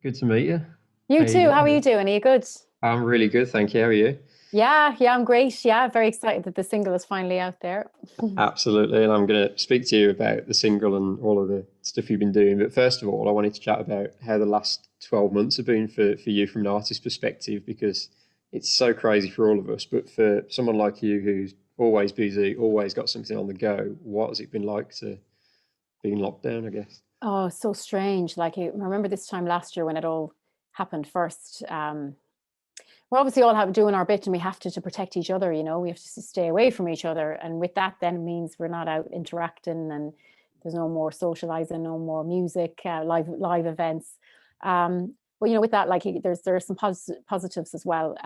Good to meet you. You How you too. How are you doing? doing? Are you good? I'm really good, thank you. How are you? Yeah, I'm great. Yeah, very excited that the single is finally out there. Absolutely. And I'm going to speak to you about the single and all of the stuff you've been doing. But first of all, I wanted to chat about how the last 12 months have been for you from an artist perspective, because it's so crazy for all of us. But for someone like you who's always busy, always got something on the go, what has it been like to be in lockdown, I guess? Oh, so strange. I remember this time last year when it all happened first. We're obviously all doing our bit and we have to protect each other, we have to stay away from each other. And with that, then means we're not out interacting and there's no more socializing, no more music, live events. But with that, there's some positives as well.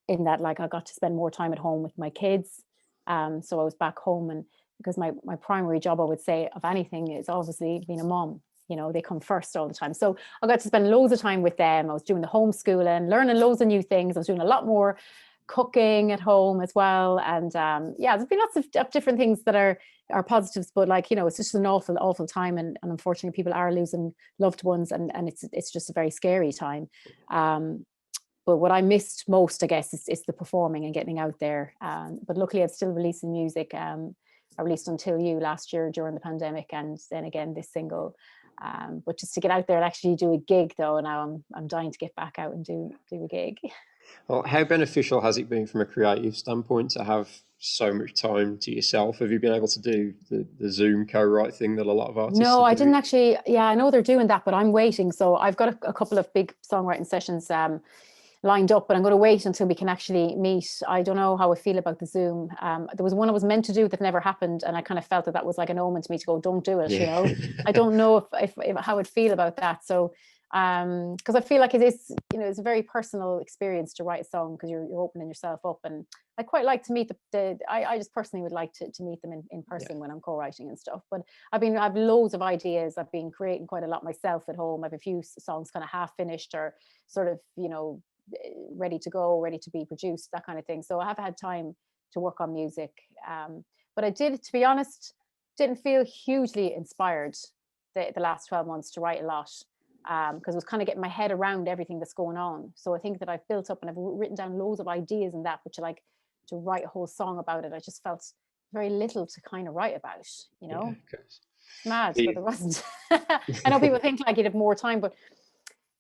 In that, like, I got to spend more time at home with my kids. So I was back home, and because my primary job, I would say, of anything is obviously being a mom. They come first all the time. So I got to spend loads of time with them. I was doing the homeschooling, learning loads of new things. I was doing a lot more cooking at home as well. And yeah, there's been lots of different things that are positives, but it's just an awful time. And unfortunately people are losing loved ones, and it's just a very scary time. But what I missed most, I guess, is the performing and getting out there. But luckily, I'm still releasing music. I released Until You last year during the pandemic, and then again this single. But just to get out there and actually do a gig, though, now I'm dying to get back out and do a gig. Well, how beneficial has it been from a creative standpoint to have so much time to yourself? Have you been able to do the Zoom co-write thing that a lot of artists No, are I didn't doing? actually. Yeah, I know they're doing that, but I'm waiting. So I've got a couple of big songwriting sessions lined up, but I'm going to wait until we can actually meet. I don't know how I feel about the Zoom. There was one I was meant to do that never happened, and I kind of felt that that was like an omen to me to go, don't do it. Yeah. I don't know if how I'd feel about that. So, because I feel like it is, it's a very personal experience to write a song because you're opening yourself up, and I quite like to meet I just personally would like to meet them in Yeah. person when I'm co-writing and stuff. But I've loads of ideas. I've been creating quite a lot myself at home. I have a few songs kind of half finished or sort of, ready to go, ready to be produced, that kind of thing. So I have had time to work on music. But I did, to be honest, didn't feel hugely inspired the last 12 months to write a lot, because I was kind of getting my head around everything that's going on. So I think that I've built up and I've written down loads of ideas and that, but to write a whole song about it, I just felt very little to kind of write about, Yeah, of course. It's mad, but The- there wasn't. I know people think like you'd have more time, but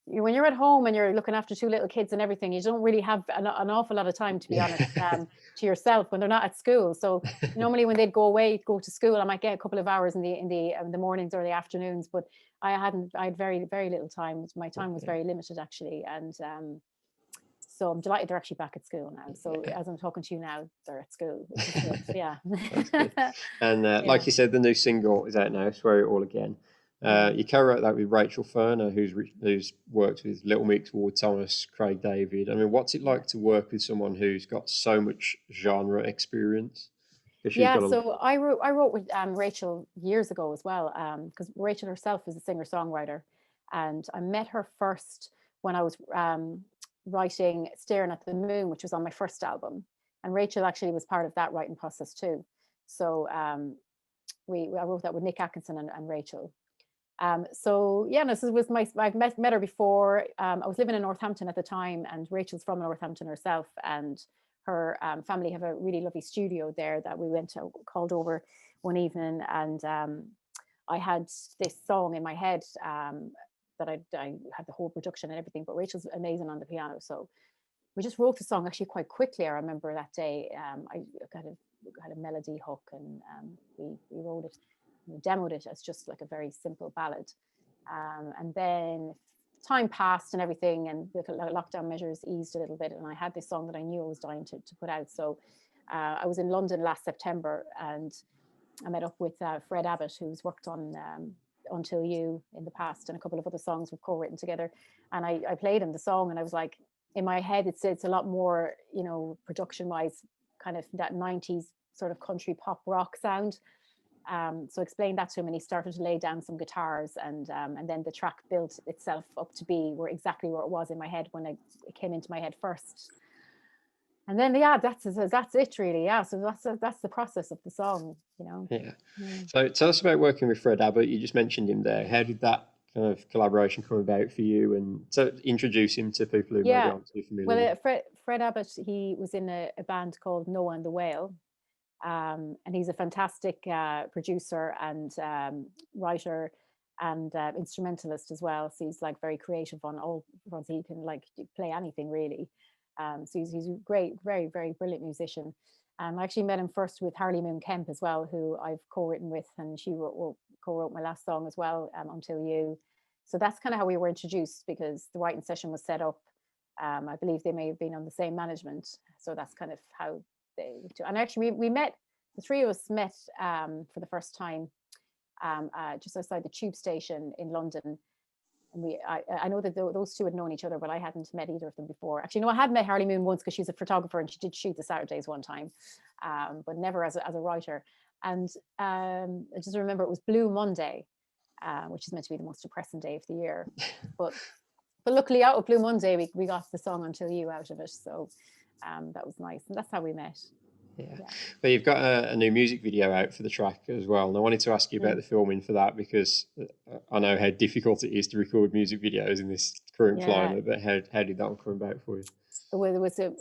when you're at home and you're looking after two little kids and everything, you don't really have an awful lot of time, to be yeah. honest, to yourself when they're not at school. So normally when they'd go to school, I might get a couple of hours in the mornings or the afternoons, but I had very, very little time. My time was very limited actually. And so I'm delighted they're actually back at school now. So Yeah, as I'm talking to you now, they're at school, which is good. Yeah. that's good. And Yeah. like you said, the new single is out now, Swear It All Again. Mm. You co-wrote that with Rachel Furner, who's worked with Little Mix, Ward Thomas, Craig David. I mean, what's it Yeah. like to work with someone who's got so much genre experience? Because she's Yeah, got a so I wrote with Rachel years ago as well, because Rachel herself is a singer-songwriter, and I met her first when I was writing "Staring at the Moon," which was on my first album, and Rachel actually was part of that writing process too. So I wrote that with Nick Atkinson and Rachel. So yeah, no, this was I've met her before. I was living in Northampton at the time, and Rachel's from Northampton herself, and her family have a really lovely studio there that we went to, called over one evening, and I had this song in my head, that I had the whole production and everything, but Rachel's amazing on the piano, so we just wrote the song actually quite quickly. I remember that day. I got a melody hook, and we wrote it, we demoed it as just like a very simple ballad. And then time passed and everything, and the lockdown measures eased a little bit, and I had this song that I knew I was dying to put out. So I was in London last September, and I met up with Fred Abbott, who's worked on Until You in the past, and a couple of other songs we've co-written together. And I played him the song, and I was like, in my head, it's a lot more, production wise, kind of that 90s sort of country pop rock sound. So I explained that to him, and he started to lay down some guitars, and then the track built itself up to be exactly where it was in my head when it came into my head first. And then yeah, that's it really. Yeah, so that's the process of the song. Yeah. Yeah. So tell us about working with Fred Abbott. You just mentioned him there. How did that kind of collaboration come about for you, and so introduce him to people who maybe Yeah. aren't too familiar Well, with Fred Abbott, he was in a band called Noah and the Whale. And he's a fantastic producer and writer and instrumentalist as well. So he's like very creative on all fronts. He can like play anything really. So he's a great, very, very brilliant musician. I actually met him first with Harley Moon Kemp as well, who I've co-written with, and she co-wrote my last song as well, Until You. So that's kind of how we were introduced, because the writing session was set up. I believe they may have been on the same management. So that's kind of how and actually we met, the three of us met for the first time just outside the tube station in London. And I know that those two had known each other, but I hadn't met either of them before. Actually, no, I had met Harley Moon once because she's a photographer and she did shoot the Saturdays one time, but never as a writer. And I just remember it was Blue Monday, which is meant to be the most depressing day of the year. But luckily out of Blue Monday, we got the song Until You out of it. So that was nice. And that's how we met. Yeah. But you've got a new music video out for the track as well. And I wanted to ask you about the filming for that, because I know how difficult it is to record music videos in this current climate. But how did that one come about for you? Well, there was a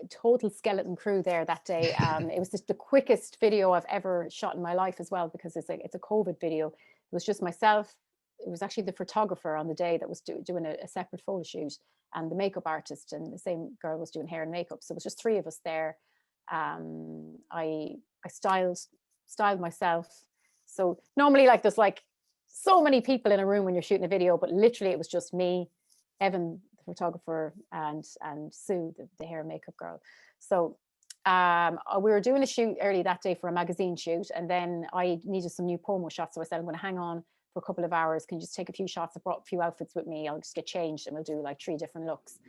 total skeleton crew there that day. It was just the quickest video I've ever shot in my life as well, because it's a COVID video. It was just myself. It was actually the photographer on the day that was doing a separate photo shoot, and the makeup artist, and the same girl was doing hair and makeup. So it was just three of us there. I styled myself. So normally, like, there's like so many people in a room when you're shooting a video, but literally it was just me, Evan, the photographer, and Sue, the hair and makeup girl. So we were doing a shoot early that day for a magazine shoot, and then I needed some new promo shots. So I said, I'm going to hang on for a couple of hours. Can you just take a few shots? I brought a few outfits with me. I'll just get changed and we'll do like 3 different looks.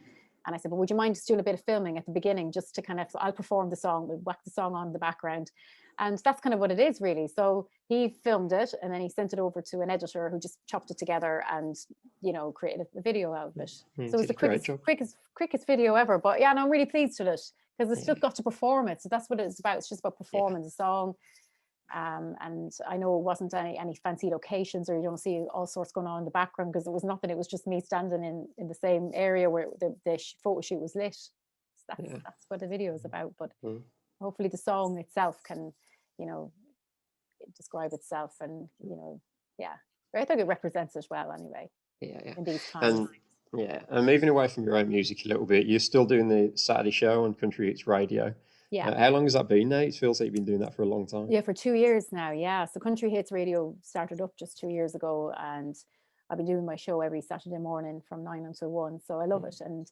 And I said, but would you mind just doing a bit of filming at the beginning, just to kind of, so I'll perform the song, we'll whack the song on in the background. And that's kind of what it is, really. So he filmed it, and then he sent it over to an editor who just chopped it together and, created a video out of it. So it was the quickest video ever. But yeah, no, I'm really pleased with it, because I still got to perform it. So that's what it's about. It's just about performing the song. And I know it wasn't any fancy locations, or you don't see all sorts going on in the background, because it was nothing. It was just me standing in the same area where the photo shoot was lit. So that's what the video is about. But hopefully the song itself can, describe itself, and I think it represents it well anyway. In these times. And moving away from your own music a little bit, you're still doing the Saturday show on Country Hits Radio. Yeah. How long has that been now? It feels like you've been doing that for a long time. Yeah, for 2 years now. Yeah. So Country Hits Radio started up just 2 years ago, and I've been doing my show every Saturday morning from 9 until 1. So I love it. And,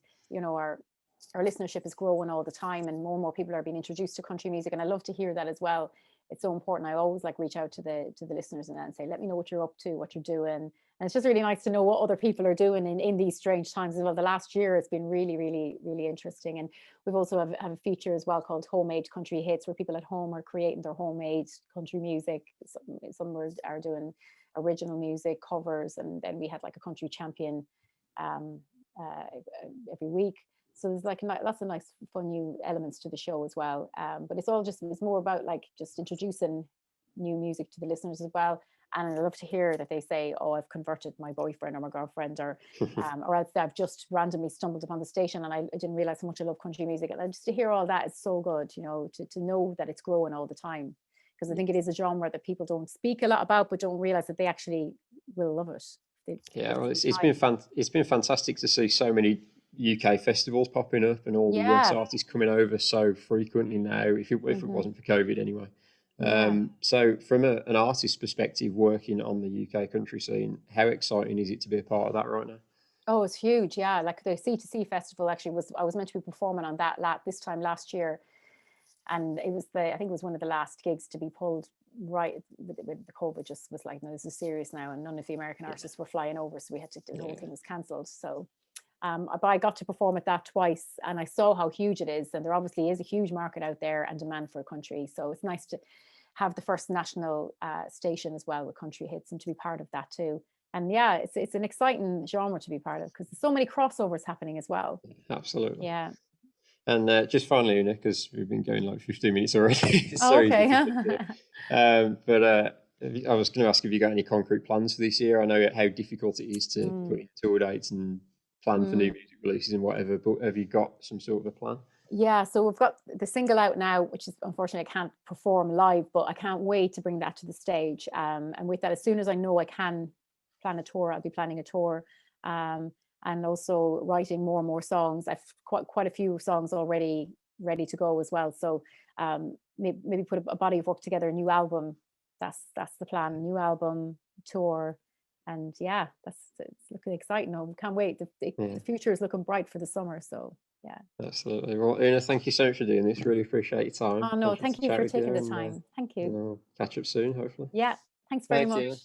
our listenership is growing all the time, and more people are being introduced to country music. And I love to hear that as well. It's so important. I always reach out to the listeners and say, let me know what you're up to, what you're doing. And it's just really nice to know what other people are doing in these strange times as well. The last year has been really, really, really interesting. And we've also have a feature as well called Homemade Country Hits, where people at home are creating their homemade country music. Some are doing original music covers, and then we had like a country champion every week. So there's lots of nice fun new elements to the show as well. But it's more about just introducing new music to the listeners as well. And I love to hear that they say, oh, I've converted my boyfriend or my girlfriend, or else I've just randomly stumbled upon the station and I didn't realize how much I love country music. And just to hear all that is so good, to know that it's growing all the time. Because I think it is a genre that people don't speak a lot about, but don't realize that they actually will love it. It's been fantastic to see so many UK festivals popping up, and all the US artists coming over so frequently now, if it wasn't for COVID anyway. So from an artist's perspective, working on the UK country scene, how exciting is it to be a part of that right now? Oh, it's huge. Yeah. Like the C2C festival actually I was meant to be performing on that this time last year. And it was I think it was one of the last gigs to be pulled right with the COVID. Just was like, no, this is serious now. And none of the American artists were flying over. So the whole thing was cancelled. So but I got to perform at that twice, and I saw how huge it is. And there obviously is a huge market out there and demand for a country. So it's nice to have the first national station as well with Country Hits, and to be part of that too. And yeah, it's an exciting genre to be part of, because there's so many crossovers happening as well. Absolutely. Yeah. And just finally, Una, because we've been going like 15 minutes already. Okay. But I was going to ask if you got any concrete plans for this year. I know how difficult it is to put Mm, in tour dates and plan for new mm. music releases and whatever, but have you got some sort of a plan? Yeah, so we've got the single out now, which is unfortunately I can't perform live, but I can't wait to bring that to the stage. And with that, as soon as I know I can plan a tour, I'll be planning a tour. Um, and also writing more and more songs. I've quite a few songs already ready to go as well. So maybe put a body of work together, a new album. That's the plan. New album, tour, and yeah, it's looking exciting. I can't wait. Yeah, The future is looking bright for the summer. So yeah. absolutely. Well, Una, thank you so much for doing this. Really appreciate your time. Oh, no, Pleasure to thank you chat for with you, taking the and time. Thank you. we'll catch up soon, hopefully. Yeah, thanks very Thanks, Una. much.